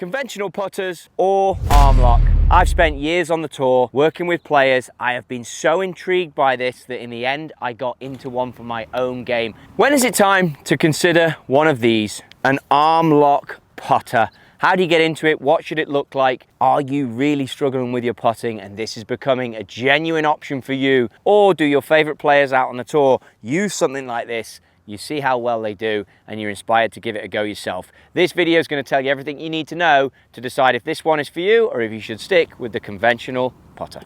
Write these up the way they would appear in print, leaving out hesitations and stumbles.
conventional putters or arm lock. I've spent years on the tour working with players. I have been so intrigued by this that in the end I got into one for my own game. When is it time to consider one of these, an arm lock putter? How do you get into it? What should it look like? Are you really struggling with your putting and this is becoming a genuine option for you? Or do your favorite players out on the tour use something like this? You see how well they do and you're inspired to give it a go yourself. This video is going to tell you everything you need to know to decide if this one is for you or if you should stick with the conventional putter.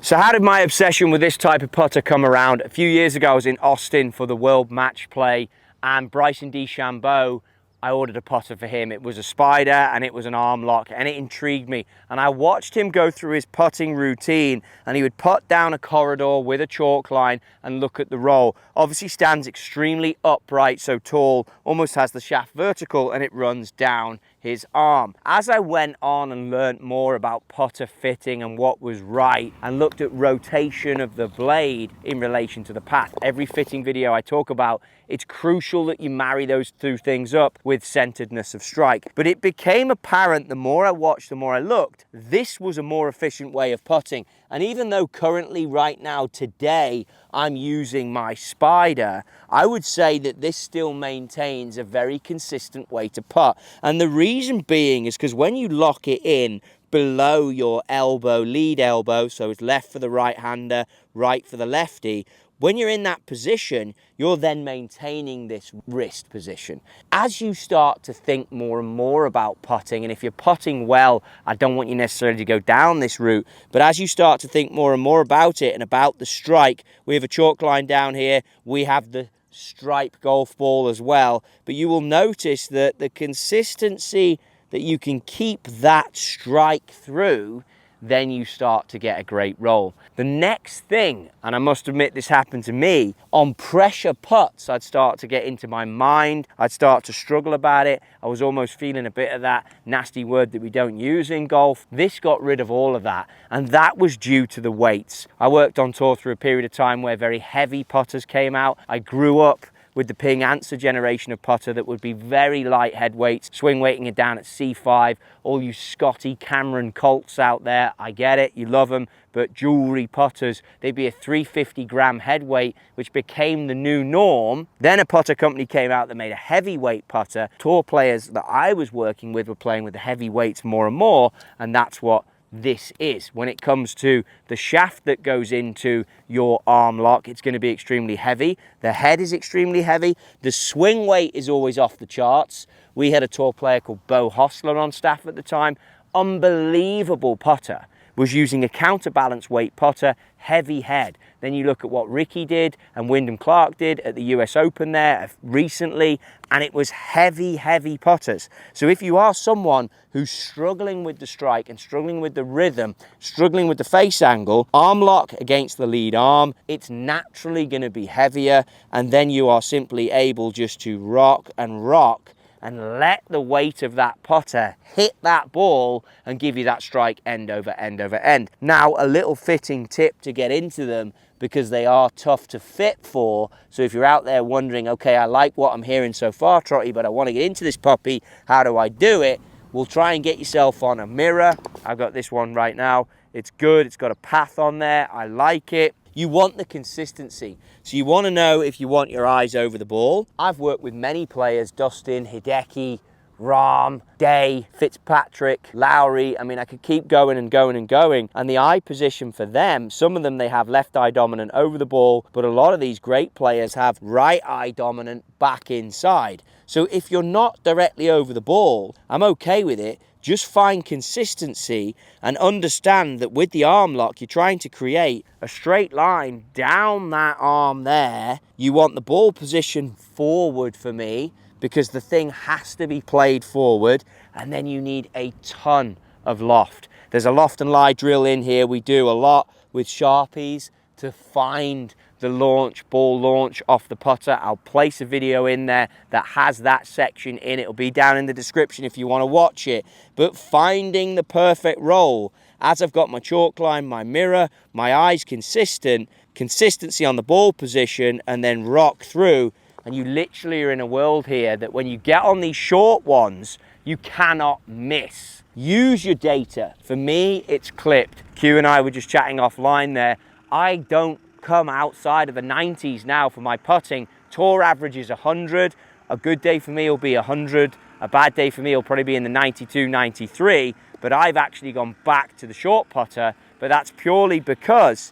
So how did my obsession with this type of putter come around? A few years ago I was in Austin for the World Match Play and Bryson Dechambeau, I ordered a putter for him. It was a Spider and it was an arm lock and it intrigued me. And I watched him go through his putting routine and he would putt down a corridor with a chalk line and look at the roll. Obviously stands extremely upright, so tall, almost has the shaft vertical and it runs down his arm. As I went on and learnt more about putter fitting and what was right and looked at rotation of the blade in relation to the path, every fitting video I talk about, it's crucial that you marry those two things up with centeredness of strike. But it became apparent the more I watched, the more I looked, this was a more efficient way of putting. And even though currently right now today I'm using my Spider, I would say that this still maintains a very consistent way to putt. And the reason being is because when you lock it in below your elbow, lead elbow, so it's left for the right hander, right for the lefty, when you're in that position, you're then maintaining this wrist position. As you start to think more and more about putting, and if you're putting well, I don't want you necessarily to go down this route, but as you start to think more and more about it and about the strike, we have a chalk line down here, we have the stripe golf ball as well, but you will notice that the consistency that you can keep that strike through, then you start to get a great roll. The next thing, and I must admit this happened to me, on pressure putts, I'd start to get into my mind, I'd start to struggle about it, I was almost feeling a bit of that nasty word that we don't use in golf. This got rid of all of that, and that was due to the weights. I worked on tour through a period of time where very heavy putters came out. I grew up with the Ping Answer generation of putter that would be very light head weights, swing weighting it down at C5. All you Scotty Cameron Colts out there, I get it, you love them, but jewelry putters, they'd be a 350 gram head weight, which became the new norm. Then a putter company came out that made a heavyweight putter. Tour players that I was working with were playing with the heavy weights more and more, and that's what this is. When it comes to the shaft that goes into your arm lock, it's going to be extremely heavy. The head is extremely heavy. The swing weight is always off the charts. We had a tour player called Bo Hostler on staff at the time. Unbelievable putter. Was using a counterbalance weight putter, heavy head. Then you look at what Ricky did and Wyndham Clark did at the US Open there recently, and it was heavy, heavy putters. So if you are someone who's struggling with the strike and struggling with the rhythm, struggling with the face angle, arm lock against the lead arm, it's naturally going to be heavier, and then you are simply able just to rock and rock and let the weight of that putter hit that ball and give you that strike end over end over end. Now, a little fitting tip to get into them, because they are tough to fit for. So if you're out there wondering, okay, I like what I'm hearing so far, Trotty, but I want to get into this puppy, how do I do it? We'll try and get yourself on a mirror. I've got this one right now. It's good, it's got a path on there, I like it. You want the consistency. So you want to know if you want your eyes over the ball. I've worked with many players, Dustin, Hideki, Rahm, Day, Fitzpatrick, Lowry. I mean, I could keep going and going and going. And the eye position for them, some of them, they have left eye dominant over the ball, but a lot of these great players have right eye dominant back inside. So if you're not directly over the ball, I'm okay with it. Just find consistency and understand that with the arm lock, you're trying to create a straight line down that arm there. You want the ball position forward for me, because the thing has to be played forward, and then you need a ton of loft. There's a loft and lie drill in here. We do a lot with Sharpies to find the launch, ball launch off the putter. I'll place a video in there that has that section in. It'll be down in the description if you want to watch it. But finding the perfect roll, as I've got my chalk line, my mirror, my eyes consistent, consistency on the ball position, and then rock through. And you literally are in a world here that when you get on these short ones, You cannot miss. Use your data. For me, it's clipped. Q and I were just chatting offline there. I don't come outside of the 90s now for my putting. Tour average is 100. A good day for me will be 100. A bad day for me will probably be in the 92, 93. But I've actually gone back to the short putter. But that's purely because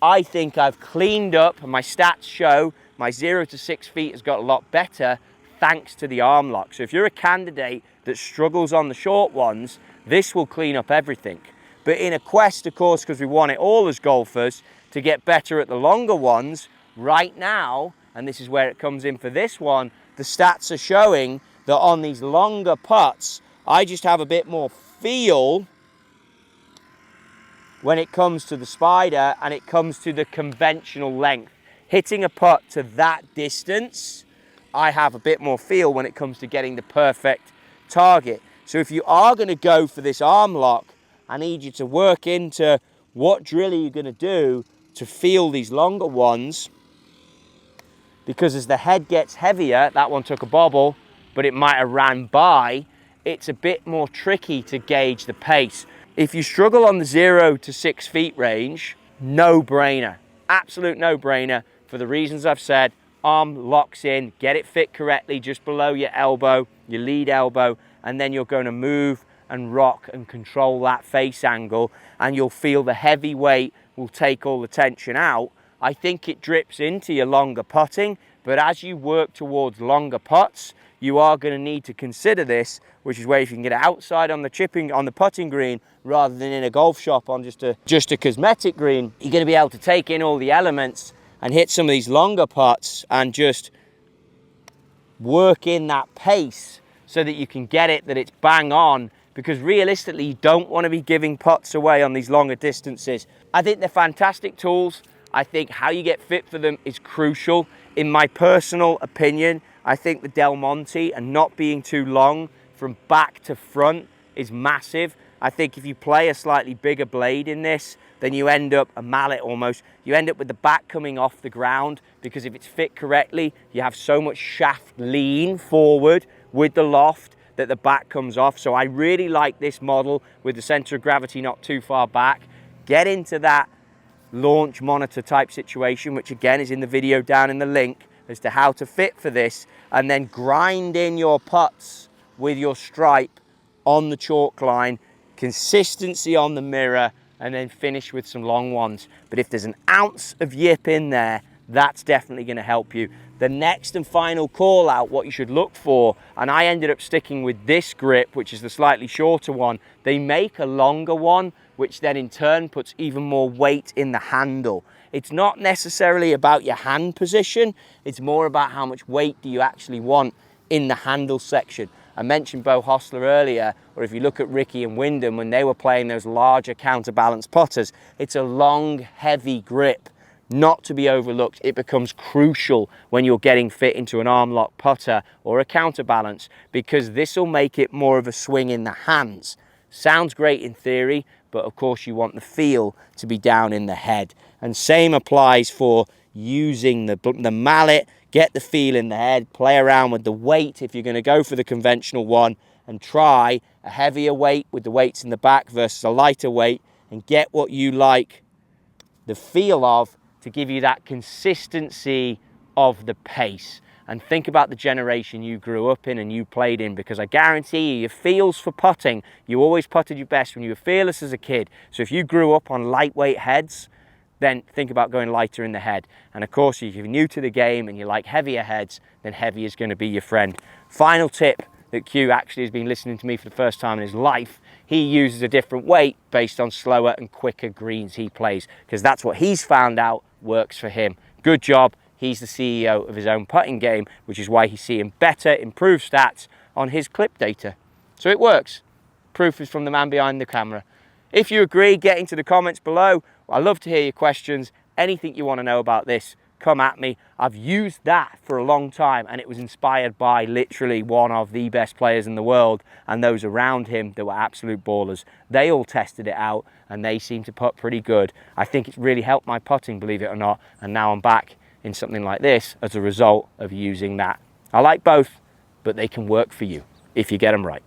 I think I've cleaned up, and my stats show my 0 to 6 feet has got a lot better thanks to the arm lock. So if you're a candidate that struggles on the short ones, this will clean up everything. But in a quest, of course, because we want it all as golfers, to get better at the longer ones, right now, and this is where it comes in for this one, the stats are showing that on these longer putts, I just have a bit more feel when it comes to the spider and it comes to the conventional length. Hitting a putt to that distance, I have a bit more feel when it comes to getting the perfect target. So if you are going to go for this arm lock, I need you to work into what drill are you going to do to feel these longer ones, because as the head gets heavier, that one took a bobble, but it might have ran by, it's a bit more tricky to gauge the pace. If you struggle on the 0 to 6 feet range, no-brainer, absolute no-brainer for the reasons I've said. Arm locks in, get it fit correctly just below your elbow, your lead elbow, and then you're going to move and rock and control that face angle, and you'll feel the heavy weight will take all the tension out. I think it drips into your longer putting, but as you work towards longer putts, you are going to need to consider this, which is where if you can get it outside on the putting green rather than in a golf shop on just a cosmetic green, you're going to be able to take in all the elements and hit some of these longer putts and just work in that pace so that you can get it, that it's bang on, because realistically you don't want to be giving putts away on these longer distances. I think they're fantastic tools. I think how you get fit for them is crucial. In my personal opinion, I think the Del Monte and not being too long from back to front is massive. I think if you play a slightly bigger blade in this, then you end up, a mallet almost, you end up with the back coming off the ground, because if it's fit correctly, you have so much shaft lean forward with the loft that the back comes off. So I really like this model with the center of gravity not too far back. Get into that launch monitor type situation, which again is in the video down in the link as to how to fit for this, and then grind in your putts with your stripe on the chalk line, consistency on the mirror, and then finish with some long ones. But if there's an ounce of yip in there, that's definitely going to help you. The next and final call out, what you should look for, and I ended up sticking with this grip, which is the slightly shorter one. They make a longer one, which then in turn puts even more weight in the handle. It's not necessarily about your hand position, it's more about how much weight do you actually want in the handle section. I mentioned Beau Hossler earlier, or if you look at Ricky and Wyndham when they were playing those larger counterbalance putters, it's a long, heavy grip, not to be overlooked. It becomes crucial when you're getting fit into an arm lock putter or a counterbalance, because this will make it more of a swing in the hands. Sounds great in theory, but of course you want the feel to be down in the head. And same applies for using the mallet. Get the feel in the head, play around with the weight if you're going to go for the conventional one, and try a heavier weight with the weights in the back versus a lighter weight, and get what you like the feel of to give you that consistency of the pace. And think about the generation you grew up in and you played in, because I guarantee you, your feels for putting, you always putted your best when you were fearless as a kid. So if you grew up on lightweight heads, then think about going lighter in the head. And of course, if you're new to the game and you like heavier heads, then heavy is going to be your friend. Final tip that Q actually has been listening to me for the first time in his life. He uses a different weight based on slower and quicker greens he plays, because that's what he's found out works for him. Good job. He's the CEO of his own putting game, which is why he's seeing better, improved stats on his clip data. So it works. Proof is from the man behind the camera. If you agree, get into the comments below. I love to hear your questions. Anything you want to know about this, come at me. I've used that for a long time, and it was inspired by literally one of the best players in the world and those around him that were absolute ballers. They all tested it out and they seem to putt pretty good. I think it's really helped my putting, believe it or not, and now I'm back in something like this as a result of using that. I like both, but they can work for you if you get them right.